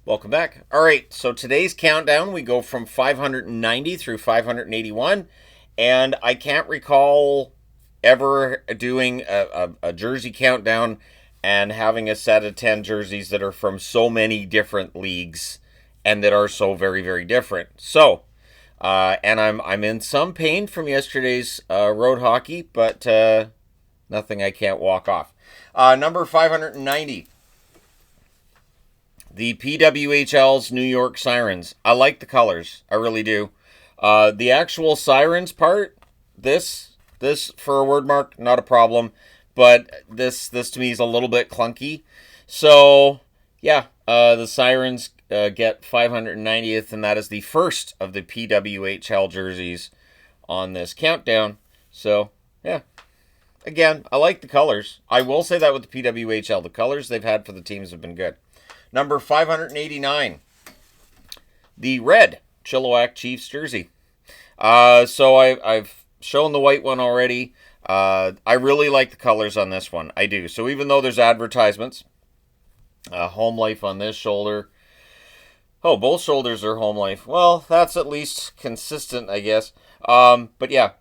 Welcome back. All right, so today's countdown, we go from 590 through 581, and I can't recall ever doing a jersey countdown and having a set of 10 jerseys that are from so many different leagues and that are so very, very different. So, and I'm in some pain from yesterday's road hockey, but nothing I can't walk off. Number 590. The PWHL's New York Sirens. I like the colors. I really do. The actual Sirens part, this for a word mark, not a problem. But this to me is a little bit clunky. So, yeah, the Sirens get 590th, and that is the first of the PWHL jerseys on this countdown. So, yeah. Again, I like the colors. I will say that with the PWHL. The colors they've had for the teams have been good. Number 589, the red Chilliwack Chiefs jersey. So I've shown the white one already. I really like the colors on this one. I do. So even though there's advertisements, home life on this shoulder. Oh, both shoulders are home life. Well, that's at least consistent, I guess. But yeah,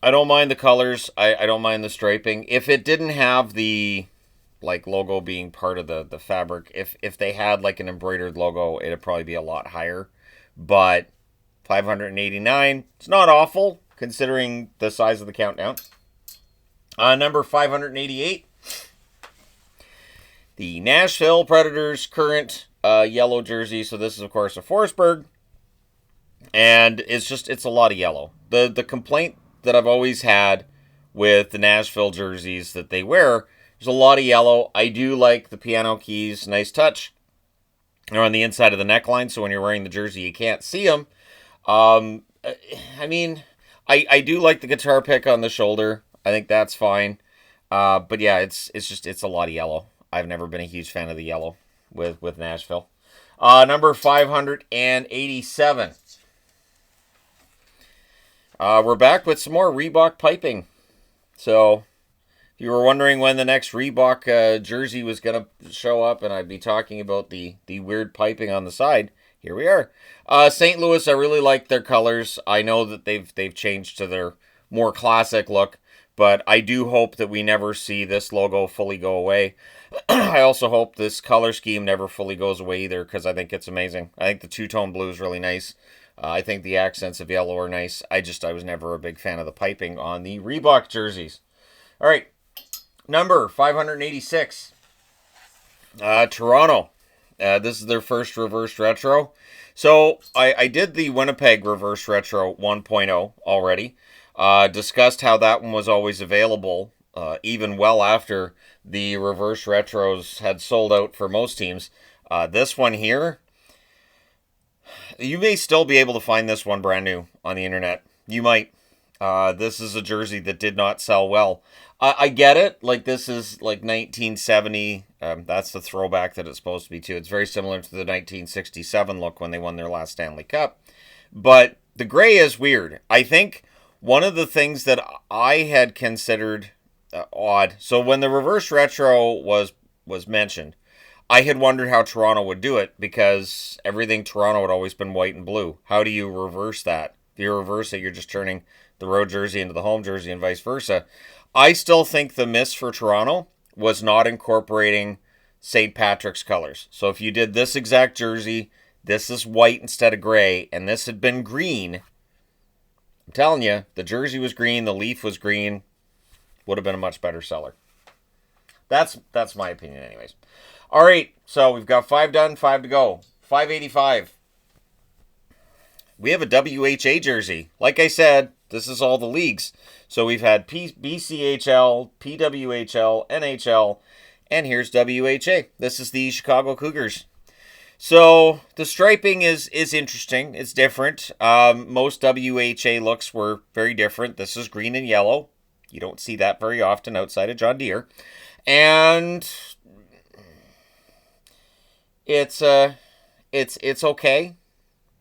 I don't mind the colors. I don't mind the striping. If it didn't have the logo being part of the fabric, if they had like an embroidered logo, it'd probably be a lot higher. But 589, it's not awful considering the size of the countdown. Number 588, the Nashville Predators current yellow jersey. So this is of course a Forsberg, and it's a lot of yellow. The complaint that I've always had with the Nashville jerseys that they wear, there's a lot of yellow. I do like the piano keys, nice touch. They're on the inside of the neckline, so when you're wearing the jersey, you can't see them. I mean, I do like the guitar pick on the shoulder. I think that's fine. But yeah, it's a lot of yellow. I've never been a huge fan of the yellow with Nashville. Number 587. We're back with some more Reebok piping. So, if you were wondering when the next Reebok jersey was going to show up and I'd be talking about the weird piping on the side, here we are. St. Louis, I really like their colors. I know that they've changed to their more classic look, but I do hope that we never see this logo fully go away. I also hope this color scheme never fully goes away either, because I think it's amazing. I think the two-tone blue is really nice. I think the accents of yellow are nice. I was never a big fan of the piping on the Reebok jerseys. All right, number 586. Toronto. This is their first reverse retro. So I did the Winnipeg reverse retro 1.0 already. Discussed how that one was always available, even well after the reverse retros had sold out for most teams. This one here, you may still be able to find this one brand new on the internet. You might. This is a jersey that did not sell well. I get it. Like, this is like 1970. That's the throwback that it's supposed to be to. It's very similar to the 1967 look when they won their last Stanley Cup. But the gray is weird. I think one of the things that I had considered odd. So when the reverse retro was mentioned, I had wondered how Toronto would do it, because everything Toronto had always been white and blue. How do you reverse that? If you reverse it, you're just turning the road jersey into the home jersey and vice versa. I still think the miss for Toronto was not incorporating St. Patrick's colors. So if you did this exact jersey, this is white instead of gray, and this had been green, I'm telling you, the jersey was green, the leaf was green, would have been a much better seller. That's my opinion anyways. All right, so we've got 5 done, 5 to go. 585. We have a WHA jersey. Like I said, this is all the leagues. So we've had BCHL, PWHL, NHL, and here's WHA. This is the Chicago Cougars. So the striping is interesting. It's different. Most WHA looks were very different. This is green and yellow. You don't see that very often outside of John Deere. And it's okay.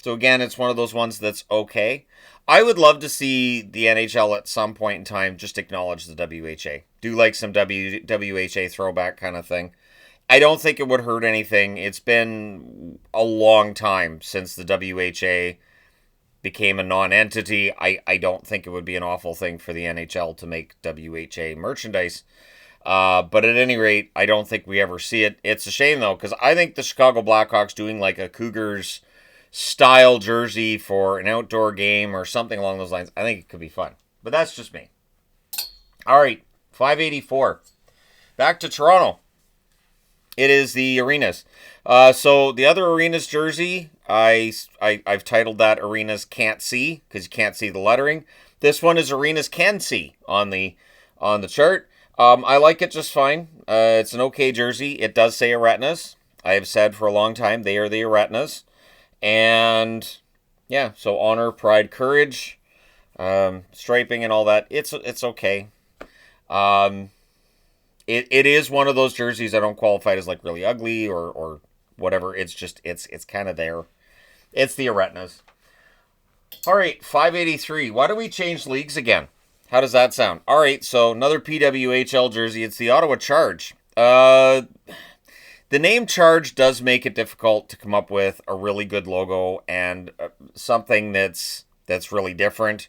So again, it's one of those ones that's okay. I would love to see the NHL at some point in time just acknowledge the WHA. Do like some WHA throwback kind of thing. I don't think it would hurt anything. It's been a long time since the WHA became a non-entity. I don't think it would be an awful thing for the NHL to make WHA merchandise. But at any rate, I don't think we ever see it. It's a shame, though, because I think the Chicago Blackhawks doing like a Cougars style jersey for an outdoor game or something along those lines, I think it could be fun. But that's just me. All right, 584. Back to Toronto. It is the Arenas. So the other Arenas jersey, I've titled that Arenas Can't See because you can't see the lettering. This one is Arenas Can See on the chart. I like it just fine. It's an okay jersey. It does say Aretinas. I have said for a long time they are the Aretinas. And yeah, so honor, pride, courage, striping and all that. It's okay. It is one of those jerseys I don't qualify as like really ugly or whatever. It's just it's kind of there. It's the Aretinas. All right, 583. Why do we change leagues again? How does that sound? All right, so another PWHL jersey. It's the Ottawa Charge. The name Charge does make it difficult to come up with a really good logo and something that's really different.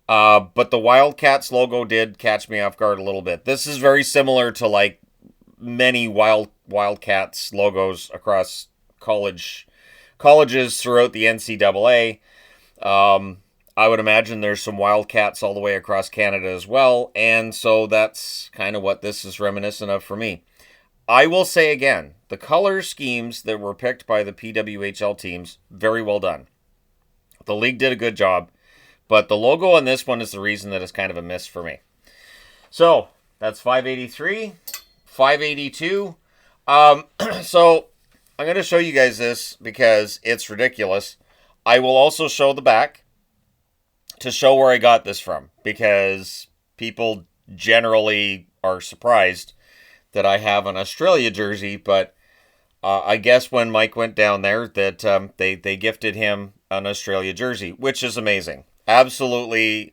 But the Wildcats logo did catch me off guard a little bit. This is very similar to like many Wildcats logos across colleges throughout the NCAA. I would imagine there's some Wildcats all the way across Canada as well, and so that's kind of what this is reminiscent of for me. I will say again, the color schemes that were picked by the PWHL teams, very well done. The league did a good job, but the logo on this one is the reason that it's kind of a miss for me. So, that's 583. 582. So, I'm going to show you guys this because it's ridiculous. I will also show the back to show where I got this from, because people generally are surprised that I have an Australia jersey, but I guess when Mike went down there that they gifted him an Australia jersey, which is amazing. Absolutely,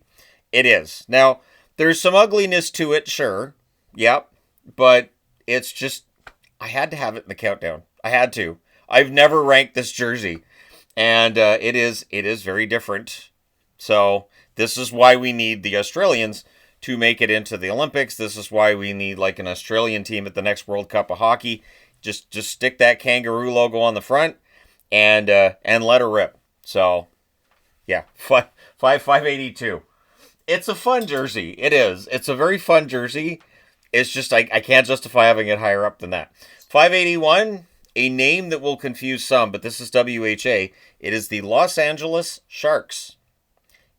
it is. Now, there's some ugliness to it, sure. Yep. But it's just, I had to have it in the countdown. I had to. I've never ranked this jersey. And it is very different. So this is why we need the Australians to make it into the Olympics. This is why we need like an Australian team at the next World Cup of Hockey. Just stick that kangaroo logo on the front and let her rip. So yeah, 582. It's a fun jersey. It is. It's a very fun jersey. It's just I can't justify having it higher up than that. 581. A name that will confuse some, but this is WHA. It is the Los Angeles Sharks.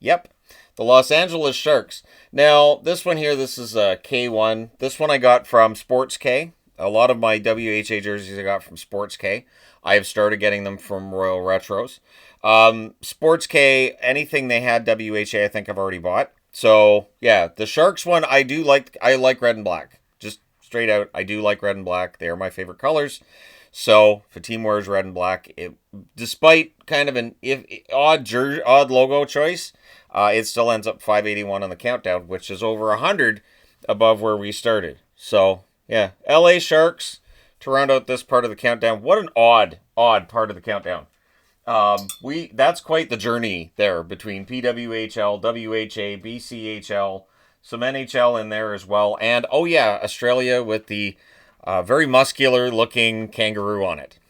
Yep, the Los Angeles Sharks. Now, this one here, this is K1. This one I got from Sports K. A lot of my WHA jerseys I got from Sports K. I have started getting them from Royal Retros. Sports K, anything they had WHA, I think I've already bought. So, yeah, the Sharks one, I like red and black. Just straight out, I do like red and black. They are my favorite colors. So, if a team wears red and black, despite kind of an odd logo choice, it still ends up 581 on the countdown, which is over 100 above where we started. So, yeah, LA Sharks to round out this part of the countdown. What an odd part of the countdown. That's quite the journey there between PWHL, WHA, BCHL, some NHL in there as well, and oh yeah, Australia with the very muscular looking kangaroo on it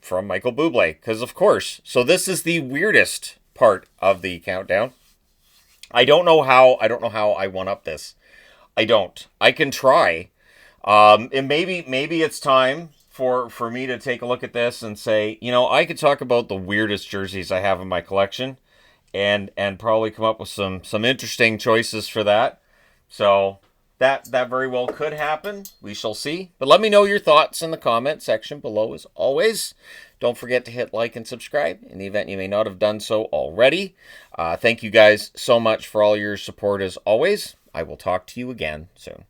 from Michael Bublé, because of course. So this is the weirdest part of the countdown. I don't know how I one up this. I don't. I can try. And maybe it's time for me to take a look at this and say, I could talk about the weirdest jerseys I have in my collection and probably come up with some interesting choices for that. So that very well could happen. We shall see. But let me know your thoughts in the comment section below as always. Don't forget to hit like and subscribe in the event you may not have done so already. Thank you guys so much for all your support as always. I will talk to you again soon.